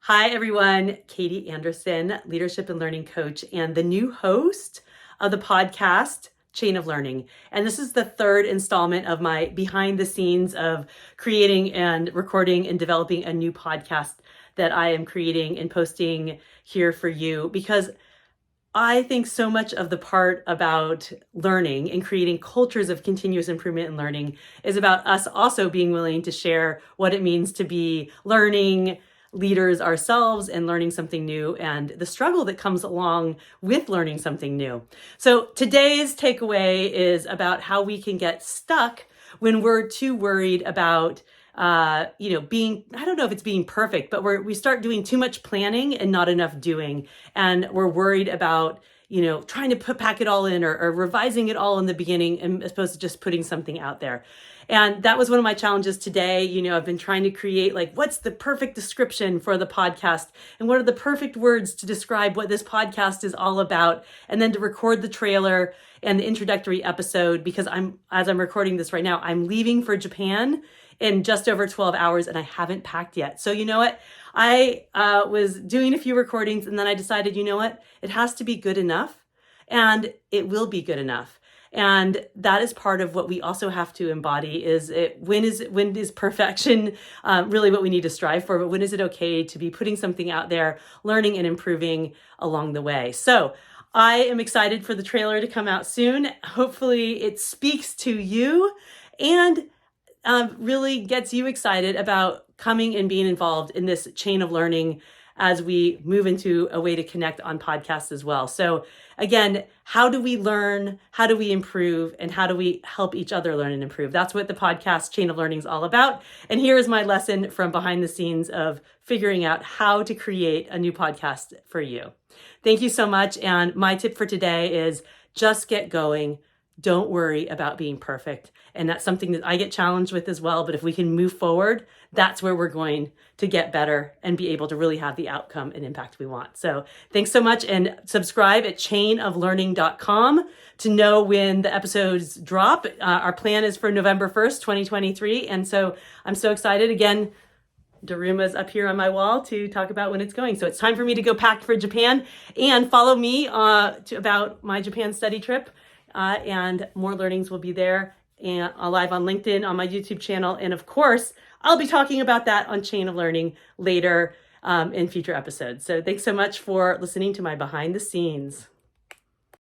Hi, everyone. Katie Anderson, leadership and learning coach, and the new host of the podcast, Chain of Learning. And this is the third installment of my behind the scenes of creating and recording and developing a new podcast that I am creating and posting here for you, because I think so much of the part about learning and creating cultures of continuous improvement in learning is about us also being willing to share what it means to be learning leaders ourselves and learning something new and the struggle that comes along with learning something new. So today's takeaway is about how we can get stuck when we're too worried about being, I don't know if it's being perfect, but we start doing too much planning and not enough doing. And we're worried about, trying to pack it all in or revising it all in the beginning as opposed to just putting something out there. And that was one of my challenges today. I've been trying to create what's the perfect description for the podcast and what are the perfect words to describe what this podcast is all about. And then to record the trailer and the introductory episode, because as I'm recording this right now, I'm leaving for Japan in just over 12 hours and I haven't packed yet. So you know what? I was doing a few recordings and then I decided, it has to be good enough, and it will be good enough. And that is part of what we also have to embody when is perfection really what we need to strive for, but when is it okay to be putting something out there, learning and improving along the way. So I am excited for the trailer to come out soon. Hopefully it speaks to you and really gets you excited about coming and being involved in this chain of learning as we move into a way to connect on podcasts as well. So again, how do we learn? How do we improve? And how do we help each other learn and improve? That's what the podcast Chain of Learning is all about. And here is my lesson from behind the scenes of figuring out how to create a new podcast for you. Thank you so much. And my tip for today is just get going. Don't worry about being perfect. And that's something that I get challenged with as well. But if we can move forward, that's where we're going to get better and be able to really have the outcome and impact we want. So thanks so much. And subscribe at chainoflearning.com to know when the episodes drop. Our plan is for November 1st, 2023. And so I'm so excited. Again, Daruma's up here on my wall to talk about when it's going. So it's time for me to go pack for Japan, and follow me about my Japan study trip. And more learnings will be there and live on LinkedIn, on my YouTube channel. And of course, I'll be talking about that on Chain of Learning later in future episodes. So thanks so much for listening to my behind the scenes.